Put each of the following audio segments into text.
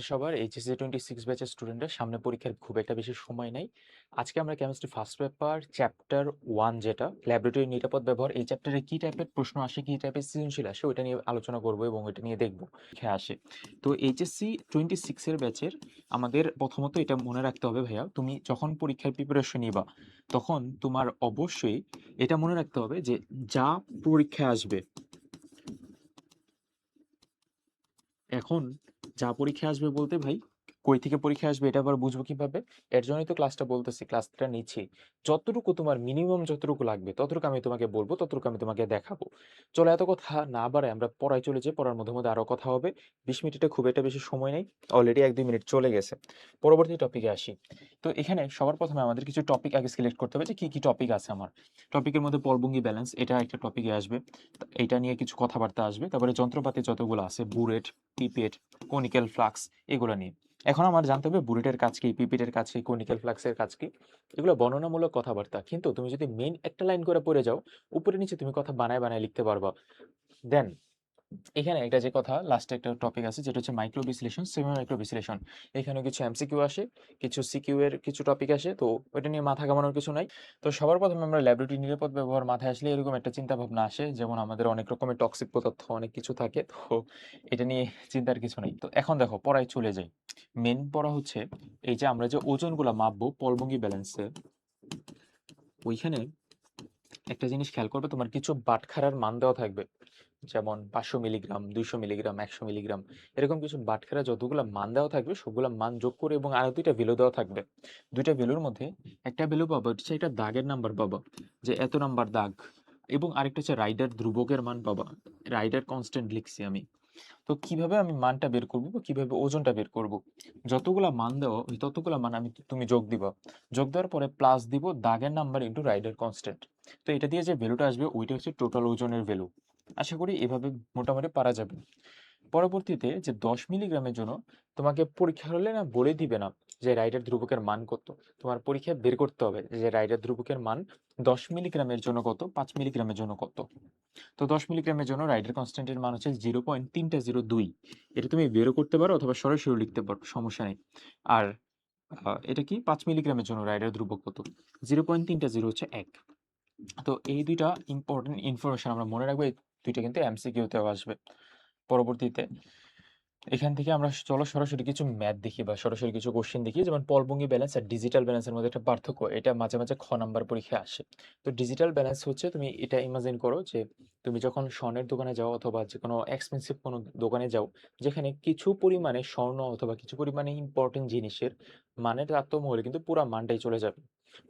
সবার এইচএসসি 26 ব্যাচের স্টুডেন্টরা সামনে পরীক্ষার খুব একটা বেশি সময় নাই। আজকে আমরা কেমিস্ট্রি ফার্স্ট পেপার চ্যাপ্টার 1 যেটা ল্যাবরেটরি নিরাপদ ব্যবহার, এই চ্যাপ্টারে কি টাইপের প্রশ্ন আসে, কি টাইপের সৃজনশীল আসে ওটা নিয়ে আলোচনা করব এবং এটা নিয়ে দেখব পরীক্ষায় আসে। তো এইচএসসি 26 এর ব্যাচের আমাদের প্রথমত এটা মনে রাখতে হবে ভাইয়া, তুমি যখন পরীক্ষার প্রিপারেশন নিবা তখন তোমার অবশ্যই এটা মনে রাখতে হবে যে যা পরীক্ষায় আসবে এখন, যা পরীক্ষা আসবে বলতে ভাই, কই থেকে পরীক্ষা আসবে এটা আবার বুঝবো কিভাবে? এর জন্যই তো ক্লাসটা বলতেছি, ক্লাসটা নিচ্ছি। যতটুকু তোমার মিনিমাম যতটুকু লাগবে ততটুকু আমি তোমাকে বলবো, ততটুকু আমি তোমাকে দেখাবো। চলো এত কথা না বাড়ায় আমরা পড়ায় চলে যাই, পড়ার মধ্যে মধ্যে আরো কথা হবে। 20 মিনিটে খুব একটা বেশি সময় নেই, অলরেডি 1-2 মিনিট চলে গেছে। পরবর্তী টপিকে আসি। তো এখানে সবার প্রথমে আমাদের কিছু টপিক আগে সিলেক্ট করতে হবে যে কি কি টপিক আছে আমার। টপিকের মধ্যে পলভঙ্গি ব্যালেন্স এটা একটা টপিকে আসবে, এটা নিয়ে কিছু কথাবার্তা আসবে। তারপরে যন্ত্রপাতি যতগুলো আছে, বুরেট, পিপেট, কনিক্যাল ফ্লাক্স, এগুলো নিয়ে। এখন আমার জানতে হবে বুলেটের কাজ কি, পিপিটের কাজ কি, কনিক্যাল ফ্লাক্সের কাজ কি। এগুলো বর্ণনামূলক কথাবার্তা, কিন্তু তুমি যদি মেইন একটা লাইন করে পড়ে যাও, উপরে নিচে তুমি কথা বানায় বানায় লিখতে পারবা। দেন এখানে একটা যে কথা লাস্টে একটা টপিক আছে যেটা হচ্ছে মাইক্রো বিশ্লেষণ, সেমি মাইক্রো বিশ্লেষণ। এখানে কিছু এমসিকিউ আসে, কিছু সিকিউ এর কিছু টপিক আসে, তো ওইটা নিয়ে মাথা ঘামানোর কিছু নাই। তো সবার প্রথমে আমরা ল্যাবরেটরি নিরাপদ ব্যবহার মাথায় আসলে এরকম একটা চিন্তা ভাবনা আসে, যেমন আমাদের অনেক রকমের টক্সিক পদার্থ অনেক কিছু থাকে, তো এটা নিয়ে চিন্তার কিছু নেই। তো এখন দেখো পড়ায় চলে যাই। মেন পড়া হচ্ছে এই যে আমরা যে ওজনগুলো মাপবো পলভঙ্গি ব্যালেন্সে, ওইখানে একটা জিনিস খেয়াল করবে, তোমার কিছু বাটখারার মান দেওয়া থাকবে, যেমন 500 মিলিগ্রাম, 200 মিলিগ্রাম, 100 মিলিগ্রাম, এরকম কিছু বাটখারা যতগুলো মান দেওয়া থাকবে সবগুলো মান যোগ করে, এবং আরো দুইটা ভ্যালু দেওয়া থাকবে। দুইটা ভ্যালুর মধ্যে একটা ভ্যালু পাবো হচ্ছে এটা দাগের নাম্বার পাবো, যে এত নাম্বার দাগ, এবং আরেকটা হচ্ছে রাইডার ধ্রুবকের মান পাবা। রাইডার কনস্ট্যান্ট লিখছি আমি। তো কিভাবে আমি মানটা বের করব বা কিভাবে ওজনটা বের করব? যতগুলা মান দেওয়া ওই ততগুলা মান তুমি যোগ দিবা। যোগ দেওয়ার পরে প্লাস দিব দাগের নাম্বার ইনটু রাইডার কনস্ট্যান্ট। তো এটা দিয়ে যে ভ্যালুটা আসবে ওইটা হচ্ছে টোটাল ওজনের ভ্যালু। আশা করি এভাবে মোটামুটি পারা যাবে। পরবর্তীতে যে 10 মিলিগ্রামের জন্য তোমাকে পরীক্ষা হলে না বলে দিবে না যে রাইডার ধ্রুবকের মান কত। তোমার পরীক্ষায় বের করতে হবে যে রাইডার ধ্রুবকের মান 10 মিলিগ্রামের জন্য কত, 5 মিলিগ্রামের জন্য কত। তো 10 মিলিগ্রামের জন্য রাইডার কনস্ট্যান্টের মান হচ্ছে 0.302। এটা তুমি বেরও করতে পারো অথবা সরাসরি লিখতে পারো, সমস্যা নেই। আর এটা কি 5 মিলিগ্রামের জন্য রাইডার ধ্রুবক কত, 0.3 হচ্ছে 1। তো এই দুইটা ইম্পর্টেন্ট ইনফরমেশন আমরা মনে রাখবো, এই দুইটা কিন্তু এমসিকিউতেও আসবে। পরবর্তীতে এখান থেকে আমরা চলো সরাসরি কিছু ম্যাথ দেখি বা সরাসরি কিছু কোশ্চেন দেখি, যেমন পলভঙ্গি ব্যালেন্স আর ডিজিটাল ব্যালেন্সের মধ্যে একটা পার্থক্য, এটা মাঝে মাঝে খ নাম্বার পরীক্ষায় আসে। তো ডিজিটাল ব্যালেন্স হচ্ছে, তুমি এটা ইমাজিন করো যে তুমি যখন স্বর্ণের দোকানে যাও অথবা যে কোনো এক্সপেন্সিভ কোনো দোকানে যাও, যেখানে কিছু পরিমাণে স্বর্ণ অথবা কিছু পরিমাণে ইম্পর্টেন্ট জিনিসের মানের তারতম্য হলে কিন্তু পুরো মানটাই চলে যাবে।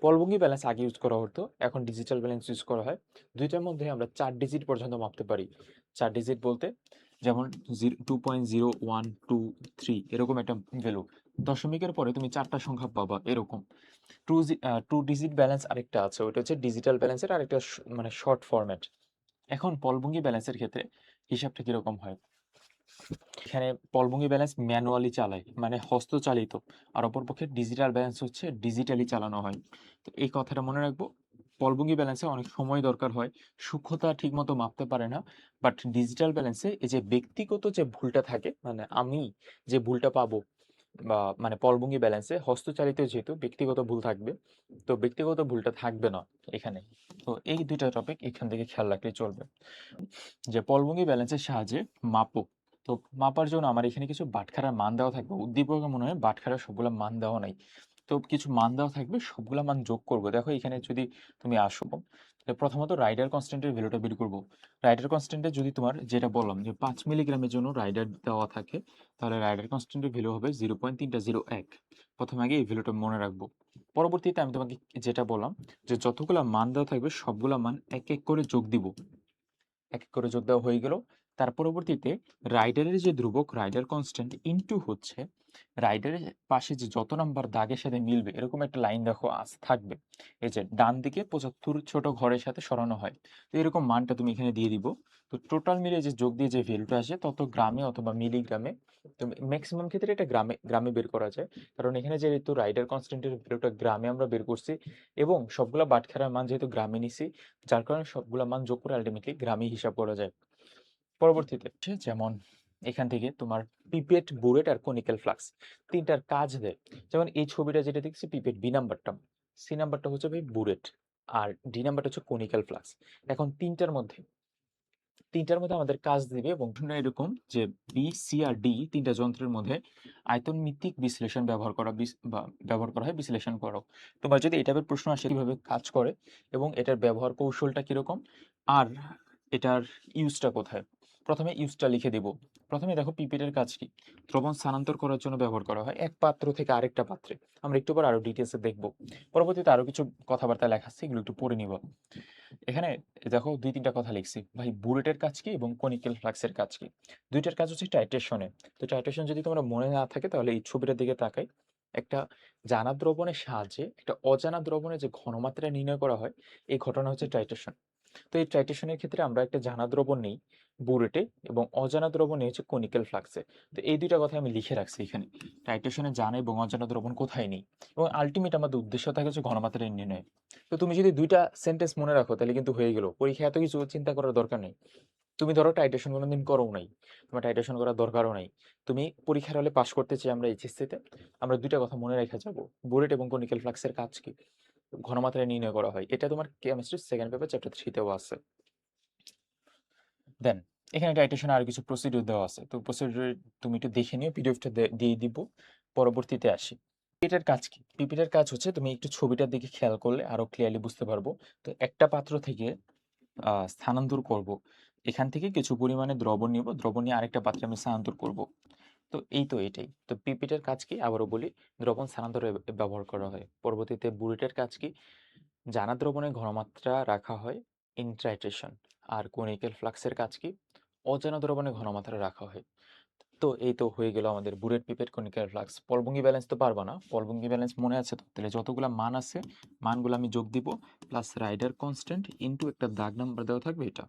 পলভঙ্গি ব্যালেন্স আগে ইউজ করা হতো, এখন ডিজিটাল ব্যালেন্স ইউজ করা হয়। দুইটার মধ্যে আমরা 4 ডিজিট পর্যন্ত মাপতে পারি। 4 ডিজিট বলতে যেমন 2.0123 এরকম একটা ভ্যালু, দশমিকের পরে তুমি 4টা সংখ্যা পাবা এরকম। টু ডিজিট ব্যালেন্স আরেকটা আছে, ওটা হচ্ছে ডিজিটাল ব্যালেন্সের আরেকটা মানে শর্ট ফরম্যাট। এখন পলভঙ্গি ব্যালেন্সের ক্ষেত্রে হিসাবটা কিরকম হয়? এখানে পলভঙ্গি ব্যালেন্স ম্যানুয়ালি চালায়, মানে হস্তচালিত। আর অপরপক্ষে ডিজিটাল ব্যালেন্স হচ্ছে ডিজিটালি চালানো হয়। তো এই কথাটা মনে রাখবো। পলভঙ্গি ব্যালেন্সে অনেক সময় দরকার হয়, সূক্ষ্মতা ঠিকমতো মাপতে পারে না। বাট ডিজিটাল ব্যালেন্সে এই যে ব্যক্তিগত যে ভুলটা থাকে, মানে আমি যে ভুলটা পাবো, বা মানে পলভঙ্গি ব্যালেন্সে হস্তচালিত যেহেতু ব্যক্তিগত ভুল থাকবে, তো ব্যক্তিগত ভুলটা থাকবে না এখানে। তো এই দুইটা টপিক এখান থেকে খেয়াল রাখলে চলবে। যে পলভঙ্গি ব্যালেন্সের সাহায্যে মাপো, তো মাপার জন্য আমার এখানে কিছু বাটখারার মান দেওয়া থাকবে। উদ্দীপকে মনে হয় বাটখারার সবগুলো মান দেওয়া নাই, তো কিছু মান দেওয়া থাকবে, সবগুলা মান যোগ করব। দেখো এখানে যদি তুমি আসো, তো প্রথমত রাইডার কনস্ট্যান্টের ভ্যালুটা বের করব। রাইডার কনস্ট্যান্টে যদি তোমার যেটা বললাম যে 5 মিলিগ্রামের জন্য রাইডার দেওয়া থাকে, তাহলে রাইডার কনস্ট্যান্টের ভ্যালু হবে 0.301। প্রথমে আগে এই ভ্যালুটা মনে রাখবো। পরবর্তীতে আমি তোমাকে যেটা বললাম যে যতগুলা মান দেওয়া থাকবে সবগুলা মান এক এক করে যোগ দিব। এক এক করে যোগ দেওয়া হয়ে গেল। তার পরবর্তীতে রাইডারের যে ধ্রুবক রাইডার কনস্ট্যান্ট ইনটু হচ্ছে রাইডারের পাশে যে যত নাম্বার দাগের সাথে মিলবে এরকম একটা লাইন দেখো আজ থাকবে, এই যে ডান দিকে 75 ছোট ঘরের সাথে সরানো হয়। তো এরকম মানটা তুমি এখানে দিয়ে দিব। তো টোটাল মিলে যে যোগ দিয়ে যে ভ্যালুটা আসে তত গ্রামে অথবা মিলিগ্রামে, তো ম্যাক্সিমাম ক্ষেত্রে এটা গ্রামে গ্রামে বের করা যায়, কারণ এখানে যেহেতু রাইডার কনস্ট্যান্টের ভ্যালুটা গ্রামে আমরা বের করছি, এবং সবগুলা বাটখারার মান যেহেতু গ্রামে নিছি, যার কারণে সবগুলা মান যোগ করে আলটিমেটলি গ্রামে হিসাব করা যায়। পরবর্তীতে যেমন এখান থেকে তোমার পিপেট, বুরেট আর কনিক্যাল ফ্লাক্স তিনটার কাজ দেয়। যেমন এই ছবিটা যেটা দেখছি পিপেট, বি নাম্বারটা, সি নাম্বারটা হচ্ছে ভাই বুরেট, আর ডি নাম্বারটা হচ্ছে কনিক্যাল ফ্লাক্স। এখন তিনটার মধ্যে আমাদের কাজ দিবে, এবং এরকম যে বি, সি আর ডি তিনটা যন্ত্রের মধ্যে আয়তন ভিত্তিক বিশ্লেষণ ব্যবহার করা হয় বিশ্লেষণ করো। তোমার যদি এই টাইপের প্রশ্ন আসে কিভাবে কাজ করে এবং এটার ব্যবহার কৌশলটা কিরকম আর এটার ইউজটা কোথায়, প্রথমে ইউজটা লিখে দিব। প্রথমে দেখো পিপেটের কাজ কি, দ্রবণ স্থানান্তর করার জন্য ব্যবহার করা হয় এক পাত্র থেকে আরেকটা পাত্রে। আমরা একটু পর আরো ডিটেলসে দেখবো, পরবর্তীতে আরো কিছু কথাবার্তা লেখা আছে, এগুলো একটু পড়ে নিব। এখানে দেখো ২-৩টা কথা লিখছি ভাই, বুলেটের কাজ কি এবং কনিক্যাল ফ্লাক্সের কাজ কি। দুইটার কাজ হচ্ছে টাইট্রেশনে। তো টাইট্রেশন যদি তোমার মনে না থাকে তাহলে এই ছবিটার দিকে তাকাই। একটা জানা দ্রবণের সাহায্যে একটা অজানা দ্রবণের যে ঘনমাত্রা নির্ণয় করা হয়, এই ঘটনা হচ্ছে টাইট্রেশন। তো এই টাইট্রেশনের ক্ষেত্রে আমরা একটা জানা দ্রবণ নেই বুরেটে এবং অজানা দ্রবণ নেই হচ্ছে কনিক্যাল ফ্লাক্সে। তো এই দুইটা কথা আমি লিখে রাখছি এখানে, টাইট্রেশনে জানা এবং অজানা দ্রবণ কোথায় নেই, এবং আলটিমেট আমাদের উদ্দেশ্য থাকে হচ্ছে ঘনমাত্রা নির্ণয়। তো তুমি যদি দুইটা সেন্টেন্স মনে রাখো তাহলে কিন্তু হয়ে গেল, পরীক্ষায় এত কিছু চিন্তা করার দরকার নেই। তুমি ধরো টাইট্রেশন কোনোদিন করো নাই, তোমার টাইট্রেশন করার দরকারও নাই, তুমি পরীক্ষার হলে পাশ করতে চাই আমরা এইচএসসিতে, আমরা দুইটা কথা মনে রেখে যাবো, বুলেট এবং কনিক্যাল ফ্লাক্সের কাজ কি, ঘনমাত্রায় নির্ণয় করা হয়। এটা তোমার কেমিস্ট্রির সেকেন্ড পেপার চ্যাপ্টার 3তেও আছে। দেন এখানে টাইট্রেশন আর কিছু প্রসিডিউর দেওয়া আছে, তো প্রসিডিউর তুমি একটু দেখে নিও, পিডিএফটা দিয়ে দিব, পরবর্তীতে আসি। পিপিটের কাজ কি, পিপিটের কাজ হচ্ছে তুমি একটু ছবিটার দিকে খেয়াল করলে আরো ক্লিয়ারলি বুঝতে পারবো। তো একটা পাত্র থেকে স্থানান্তর করব, এখান থেকে কিছু পরিমাণে দ্রবণ নিব, দ্রবণ নিয়ে আরেকটা পাত্রে আমি স্থানান্তর করব। তো এটাই তো পিপিটের কাজ কি, আবারও বলি, দ্রবণ স্থানান্তরে ব্যবহার করা হয়। পরবর্তীতে বুলেটের কাজ কি, জানা দ্রবণের ঘনমাত্রা রাখা হয় ইন টাইট্রেশন। আর কনিক্যাল ফ্লাক্সের কাজ কি, অজানা দ্রবণের ঘনমাত্রা রাখা হয়। তো এই তো হয়ে গেল আমাদের বুলেট, পিপেট, কনিক্যাল ফ্লাক্স। পলভঙ্গি ব্যালেন্স তো পারবা না, পলভঙ্গি ব্যালেন্স মনে আছে তো, তাহলে যতগুলা মান আছে মানগুলো আমি যোগ দিব, প্লাস রাইডার কনস্ট্যান্ট ইনটু একটা দাগ নাম্বার দেওয়া থাকবে এটা।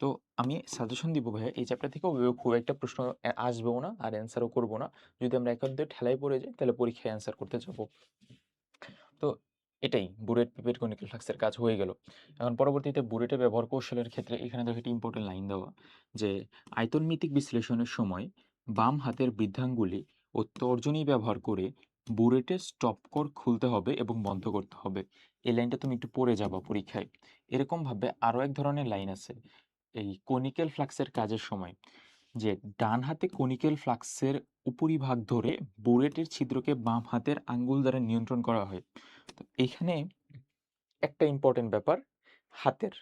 তো আমি সাজেশন দিব ভাইয়া, এই চ্যাপ্টার থেকে খুব একটা প্রশ্ন আসবেও না আর অ্যান্সারও করবো না। যদি আমরা এখন দিয়ে ঠেলায় পড়ে যাই তাহলে পরীক্ষায় অ্যান্সার করতে যাবো। তো এটাই বুলেট, পিপেট, কনিক্যাল ফ্লাক্সের কাজ হয়ে গেল। এখন পরবর্তীতে বুলেটের ব্যবহার কৌশলের ক্ষেত্রে এখানে দেখো একটা ইম্পর্টেন্ট লাইন দেওয়া, যে আয়তনমিতিক বিশ্লেষণের সময় বাম হাতের বৃদ্ধাঙ্গুলি ও তর্জনী ব্যবহার করে বুলেটের স্টপ কর খুলতে হবে এবং বন্ধ করতে হবে। এই লাইনটা তুমি একটু পড়ে যাবা পরীক্ষায়। এরকম ভাবে আরো এক ধরনের লাইন আছে এই কনিক্যাল ফ্লাক্সের কাজের সময়, যে ডান হাতে কনিক্যাল ফ্লাক্সের উপরিভাগ ধরে বুলেটের ছিদ্রকে বাম হাতের আঙ্গুল দ্বারা নিয়ন্ত্রণ করা হয়। তো এখানে একটা ইম্পর্টেন্ট ব্যাপার, হাতের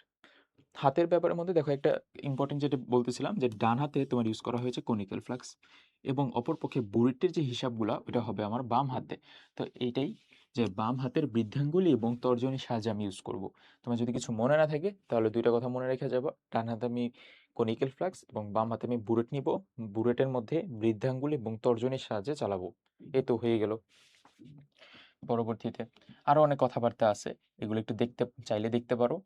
হাতের ব্যাপারের মধ্যে দেখো একটা ইম্পর্টেন্ট যেটা বলতেছিলাম, যে ডান হাতে তোমার ইউজ করা হয়েছে কনিক্যাল ফ্লাক্স, এবং অপরপক্ষে বুলেটের যে হিসাবগুলা ওটা হবে আমার বাম হাতে। তো এইটাই, যে বাম হাতের বৃদ্ধাঙ্গুলি এবং তর্জনীর সাহায্যে আমি ইউজ করব। তোমার যদি কিছু মনে না থাকে তাহলে দুইটা কথা মনে রেখে যাবো, ডান হাতে আমি কনিক্যাল ফ্লাক্স এবং বাম হাতে আমি বুলেট নিব, বুলেটের মধ্যে বৃদ্ধাঙ্গুলি এবং তর্জনীর সাহায্যে চালাবো। এই তো হয়ে গেল। পরবর্তীতে আরো অনেক কথাবার্তা আছে, এগুলো একটু দেখতে চাইলে দেখতে পারো,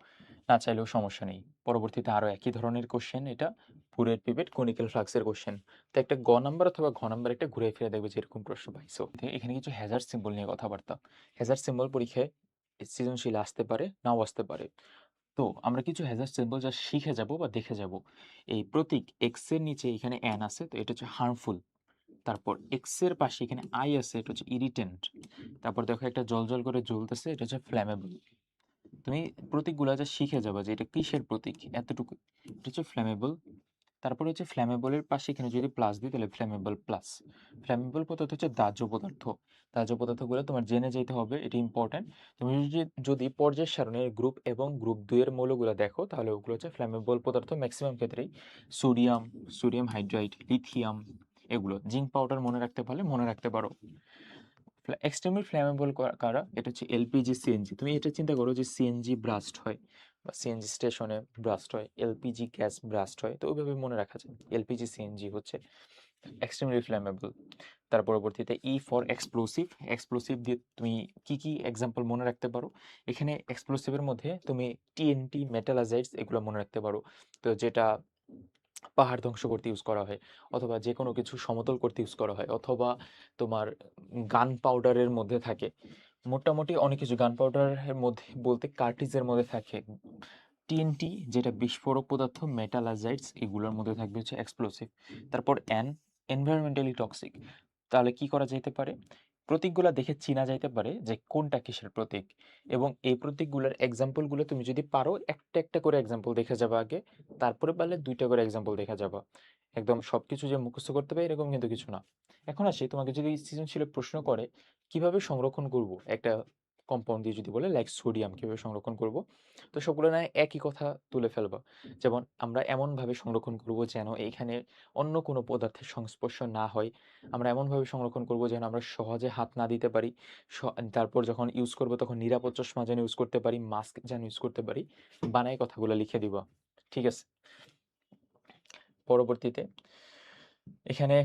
না চাইলেও সমস্যা নেই। পরবর্তীতে আরো একই ধরনের কোশ্চেন, এটা বুলেট, পিপেট, কনিক্যাল ফ্লাক্সের কোশ্চেন। তো একটা গ নাম্বার অথবা ঘ নাম্বার একটা ঘুরে ফিরে দেখবে যে এরকম প্রশ্ন পাইছো। এখানে কিছু হ্যাজার্ড সিম্বল নিয়ে কথাবার্তা। হ্যাজার্ড সিম্বল পরীক্ষায় সৃজনশীল আসতে পারে, নাও আসতে পারে। তো আমরা কিছু হ্যাজার্ড সিম্বল যা শিখে যাব বা দেখে যাব। এই প্রতীক এক্স এর নিচে এখানে এন আছে, তো এটা হচ্ছে হার্মফুল। তারপর এক্স এর পাশে এখানে আই আছে, এটা হচ্ছে ইরিটেন্ট। তারপর দেখো একটা জল করে জ্বলতেছে, এটা হচ্ছে ফ্ল্যামেবল। তুমি প্রতীকগুলো যা শিখে যাবে যে এটা কিসের প্রতীক, এতটুকু। এটা হচ্ছে ফ্ল্যামেবল। তারপরে হচ্ছে ফ্ল্যামেবলের পাশে এখানে যদি প্লাস দিই তাহলে ফ্ল্যামেবল প্লাস। ফ্ল্যামেবল পদার্থ হচ্ছে দাহ্য পদার্থ। দাহ্য পদার্থগুলো তোমার জেনে যেতে হবে, এটা ইম্পর্টেন্ট। তুমি যদি পর্যায় সারণীর গ্রুপ এবং গ্রুপ 2 এর মৌলগুলো দেখো তাহলে ওগুলো হচ্ছে ফ্ল্যামেবল পদার্থ ম্যাক্সিমাম ক্ষেত্রেই। সোডিয়াম, সোডিয়াম হাইড্রাইড, লিথিয়াম, এগুলো। জিঙ্ক পাউডার মনে রাখতে পারলে মনে রাখতে পারো। এক্সট্রিমলি ফ্ল্যামেবল কারা, এটা হচ্ছে এলপিজি, সিএনজি। তুমি এটা চিন্তা করো যে সিএনজি ব্রাস্ট হয় বা সিএনজি স্টেশনে ব্রাস্ট হয়, এলপিজি গ্যাস ব্রাস্ট হয়, তো ওইভাবে মনে রাখা যায় এলপিজি সিএনজি হচ্ছে এক্সট্রিমলি ফ্ল্যামেবল। তার পরবর্তীতে ই ফর এক্সপ্লোসিভ। এক্সপ্লোসিভ দিয়ে তুমি কি কি এক্সাম্পল মনে রাখতে পারো, এখানে এক্সপ্লোসিভের মধ্যে তুমি টিএনটি, মেটালাজাইটস এগুলো মনে রাখতে পারো। তো যেটা পাহাড় ধ্বংস করতে ইউজ করা হয়, অথবা যে কোনো কিছু সমতল করতে ইউজ করা হয়, অথবা তোমার গান পাউডারের মধ্যে থাকে। মোটামুটি অনেক কিছু গান পাউডারের মধ্যে বলতে কার্টিজের মধ্যে থাকে, টিএনটি যেটা বিস্ফোরক পদার্থ, মেটালাজাইটস এগুলোর মধ্যে থাকবে হচ্ছে এক্সপ্লোসিভ। তারপর এনভায়রনমেন্টালি টক্সিক। তাহলে কি করা যেতে পারে? প্রতীকগুলো দেখে চিনা যাইতে পারে যে কোনটা কিসের প্রতীক, এবং এই প্রতীকগুলোর এক্সাম্পলগুলো তুমি যদি পারো একটা একটা করে এক্সাম্পল দেখে যাবা আগে, তারপরে পারলে দুইটা করে এক্সাম্পল দেখা যাবা। একদম সবকিছু যে মুখস্থ করতে পারে এরকম কিন্তু কিছু না। এখন আসি, তোমাকে যদি সৃজনশীল প্রশ্ন করে কিভাবে সংরক্ষণ করব একটা কম্পাউন্ড দিয়ে, যদি বলে লাইক সোডিয়াম কিভাবে সংরক্ষণ করব, তো সবগুলো না একই কথা তুলে ফেলবা। যেমন আমরা এমনভাবে সংরক্ষণ করব যেন এইখানে অন্য কোনো পদার্থের সংস্পর্শ না হয়। আমরা এমনভাবে সংরক্ষণ করব যেন আমরা সহজে হাত না দিতে পারি। তারপর যখন ইউজ করব তখন নিরাপদ চশমা যেন ইউজ করতে পারি, মাস্ক যেন ইউজ করতে পারি। বানায় কথাগুলো লিখে দিবা। ঠিক আছে? পরবর্তীতে এখানে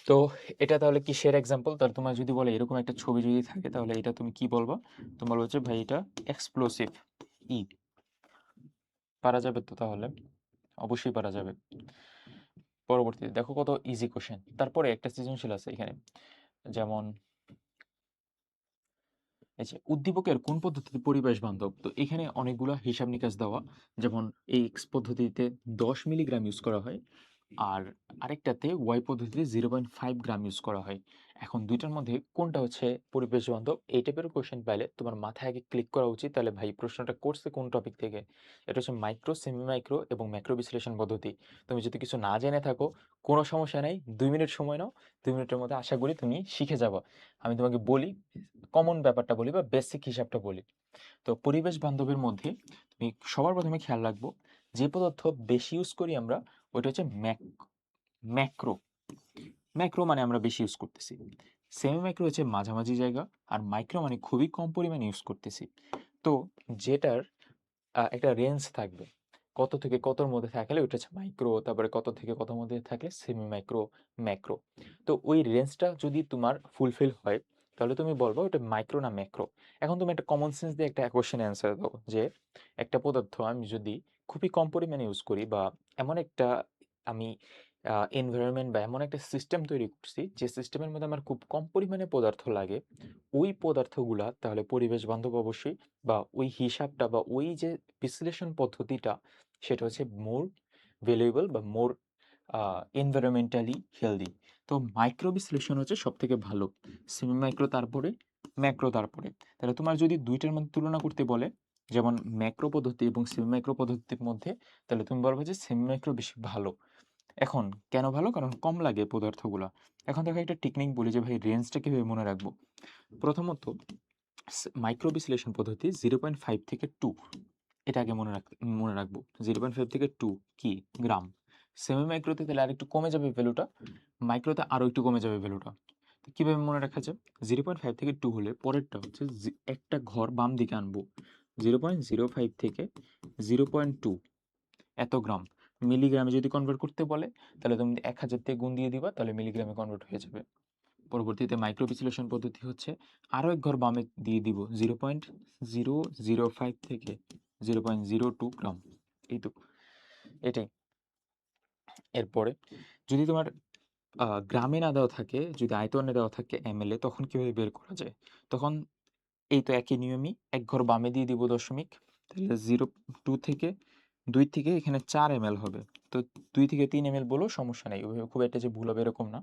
তো এটা তাহলে কিসের এক্সাম্পল? তাহলে তোমার যদি বলে এরকম একটা ছবি যদি থাকে তাহলে এটা তুমি কি বলবা? তোমার হচ্ছে ভাই এটা এক্সপ্লোসিভ। ই পারা যাবে তো তাহলে? অবশ্যই পারা যাবে। পরবর্তীতে দেখো কত ইজি কোশ্চেন। তারপরে একটা সৃজনশীল আছে এখানে, যেমন এই যে উদ্দীপকের কোন পদ্ধতিতে পরিবেশ বান্ধব, তো এখানে অনেকগুলা হিসাব নিকাশ দেওয়া। যেমন এই এক্স পদ্ধতিতে 10 মিলিগ্রাম ইউজ করা হয়, আর আরেকটাতে ওয়াই পদ্ধতিতে 0.5 গ্রাম ইউজ করা হয়। এখন দুইটার মধ্যে কোনটা হচ্ছে পরিবেশ বান্ধব, এই টাইপের কোশ্চেন পাইলে তোমার মাথায় আগে ক্লিক করা উচিত তাহলে ভাই প্রশ্নটা করছে কোন টপিক থেকে। এটা হচ্ছে মাইক্রো, সেমি মাইক্রো এবং ম্যাক্রো বিশ্লেষণ পদ্ধতি। তুমি যদি কিছু না জেনে থাকো কোনো সমস্যা নাই, 2 মিনিট সময় নাও, 2 মিনিটের মধ্যে আশা করি তুমি শিখে যাবে। আমি তোমাকে বলি, কমন ব্যাপারটা বলি বা বেসিক হিসাবটা বলি। তো পরিবেশ বান্ধবের মধ্যে তুমি সবার প্রথমে খেয়াল রাখবো যে পদার্থ বেশি ইউজ করি আমরা ওইটা হচ্ছে ম্যাক্রো। ম্যাক্রো মানে আমরা বেশি ইউজ করতেছি। সেমি মাইক্রো হচ্ছে মাঝামাঝি জায়গা, আর মাইক্রো মানে খুবই কম পরিমাণে ইউজ করতেছি। তো যেটার একটা রেঞ্জ থাকবে, কত থেকে কতর মধ্যে থাকলে ওইটা হচ্ছে মাইক্রো, তারপরে কত থেকে কত মধ্যে থাকলে সেমি মাইক্রো, ম্যাক্রো। তো ওই রেঞ্জটা যদি তোমার ফুলফিল হয় তাহলে তুমি বলবো ওটা মাইক্রো না ম্যাক্রো। এখন তুমি একটা কমন সেন্স দিয়ে একটা কোশ্চেন অ্যান্সার দাও যে একটা পদার্থ আমি যদি খুবই কম পরিমাণে ইউজ করি, বা এমন একটা আমি এনভায়রনমেন্ট বা এমন একটা সিস্টেম তৈরি করছি যে সিস্টেমের মধ্যে আমার খুব কম পরিমাণে পদার্থ লাগে, ওই পদার্থগুলা তাহলে পরিবেশ বান্ধব অবশ্যই, বা ওই হিসাবটা বা ওই যে বিশ্লেষণ পদ্ধতিটা সেটা হচ্ছে মোর ভ্যালুয়েবল বা মোর এনভায়রনমেন্টালি হেলদি। তো মাইক্রো বিশ্লেষণ হচ্ছে সব থেকে ভালো, সেমি মাইক্রো তারপরে, ম্যাক্রো তারপরে। তাহলে তোমার যদি দুইটার মধ্যে তুলনা করতে বলে, যেমন ম্যাক্রো পদ্ধতি এবং সেমি মাইক্রো পদ্ধতির মধ্যে, তাহলে তুমি বলবে যে সেমি মাইক্রো বেশি ভালো। এখন কেন ভালো? কারণ কম লাগে পদার্থগুলা। এখন দেখো একটা টেকনিক বলি যে ভাই রেঞ্জটা কিভাবে মনে রাখবো। প্রথমত মাইক্রো বিশ্লেষণ পদ্ধতি 0.5 থেকে 2, এটা আগে মনে রাখবো। 0.5 থেকে 2 কি গ্রাম। সেমি মাইক্রোতে তাহলে আরেকটু কমে যাবে ভ্যালুটা, মাইক্রোতে আরো একটু কমে যাবে ভ্যালুটা। তো কিভাবে মনে রাখা যায়? 0.5 থেকে 2 হলে পরেরটা হচ্ছে একটা ঘর বাম দিকে আনবো। 0.05 থেকে 0.2 এত গ্রাম। মিলিগ্রামে যদি কনভার্ট করতে বলে তাহলে তুমি 1000 দিয়ে গুণ দিয়ে দিবা, তাহলে মিলিগ্রামে কনভার্ট হয়ে যাবে। পরবর্তীতে মাইক্রো বিশ্লেষণ পদ্ধতি হচ্ছে আরো এক ঘর বামে দিয়ে দিব, 0.005 থেকে 0.02 গ্রাম। এই তো, এটাই। এরপরে যদি তোমার গ্রামে না দেওয়া থাকে, যদি আয়তনে দেওয়া থাকে এমএলএ, তখন কিভাবে বের করা যায়? তখন এই তো একই নিয়মই, এক ঘর বামে দিয়ে দিব দশমিক, তাহলে 0.2 থেকে 2 থেকে এখানে 4 এমএল হবে। তো 2 থেকে 3 এমএল বলেও সমস্যা নেই, ওইভাবে খুব একটা যে ভুল হবে এরকম না।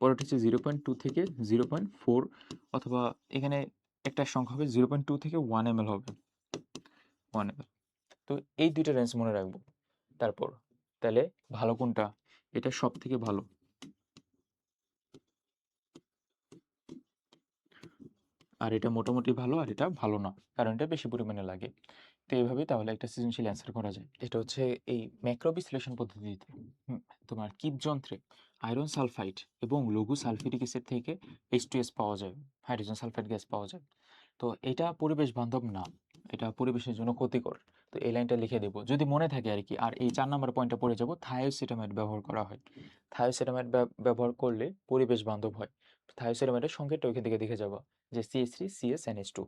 পরেরটা হচ্ছে 0.2 থেকে 0.4, অথবা এখানে একটা সংখ্যা হবে 0.2 থেকে 1 এমএল হবে, 1 এমএল। তো এই দুইটা রেঞ্জ মনে রাখবো। তারপর তাহলে ভালো কোনটা? এটা সব থেকে ভালো। আর এটা মোটামুটি ভালো, আর এটা ভালো না, কারণ এটা বেশি পরিমাণে লাগে। তো এইভাবে তাহলে একটা সৃজনশীল অ্যান্সার করা যায়। এটা হচ্ছে এই ম্যাক্রো বিশ্লেষণ পদ্ধতিতে তোমার কিপ যন্ত্রে আয়রন সালফাইড এবং লঘু সালফিউরিক অ্যাসিড থেকে H2S পাওয়া যায়, হাইড্রোজেন সালফাইড গ্যাস পাওয়া যায়। তো এটা পরিবেশ বান্ধব না, এটা পরিবেশের জন্য ক্ষতিকর। তো এই লাইনটা লিখে দেবো যদি মনে থাকে আর কি। আর এই 4 নম্বর পয়েন্টটা পড়ে যাব, থায়োসিটামাইড ব্যবহার করা হয়। থায়োসিটামাইড ব্যবহার করলে পরিবেশ বান্ধব হয়। থায়োসিটামাইডের সংকেতটা ওইখান থেকে দেখে যাবো, যে CH3 CSNH2।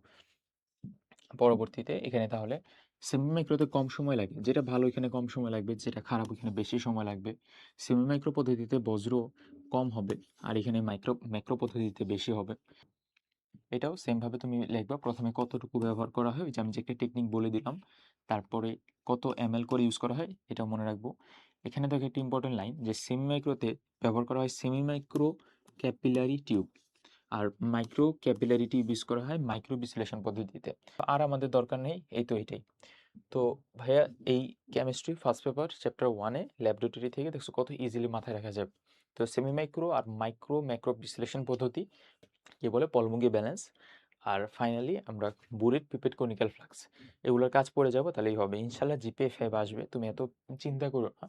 পরবর্তীতে এখানে তাহলে সেমি মাইক্রোতে কম সময় লাগে, যেটা ভালো এখানে কম সময় লাগবে, যেটা খারাপ এখানে বেশি সময় লাগবে। সেমি মাইক্রো পদ্ধতিতে বজ্র কম হবে, আর এখানে ম্যাক্রো পদ্ধতিতে বেশি হবে। এটাও সেম ভাবে তুমি লিখবা। প্রথমে কতটুকু ব্যবহার করা হয়, ওই যে আমি যে একটা টেকনিক বলে দিলাম। তারপরে কত এমএল করে ইউজ করা হয় এটাও মনে রাখবো। এখানে দেখো একটা ইম্পর্টেন্ট লাইন যে সেমি মাইক্রোতে ব্যবহার করা হয় সেমি মাইক্রো ক্যাপিলারি টিউব, আর মাইক্রো ক্যাপিলারি টিউব ইউজ করা হয় মাইক্রো বিশ্লেষণ পদ্ধতিতে। আর আমাদের দরকার নেই, এই তো এটাই। তো ভাইয়া এই কেমিস্ট্রি ফার্স্ট পেপার চ্যাপ্টার 1-এ ল্যাবরেটরি থেকে দেখছো কত ইজিলি মাথায় রাখা যাবে। তো সেমি মাইক্রো আর মাইক্রো ম্যাক্রো বিশ্লেষণ পদ্ধতি, কি বলে পলমুঙ্গি ব্যালেন্স, আর ফাইনালি আমরা বুরিট পিপেট কনিক্যাল ফ্লাক্স, এগুলোর কাজ পড়ে যাব, তাহলেই হবে ইনশাল্লাহ। জিপিএ 5 আসবে, তুমি এত চিন্তা করো না।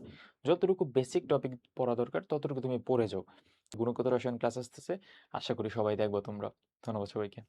যতটুকু বেসিক টপিক পড়া দরকার ততটুকু তুমি পড়ে যাও। গুণগত রসায়ন ক্লাস আসতেছে, আশা করি সবাই দেখবো তোমরা। ধন্যবাদ সবাইকে।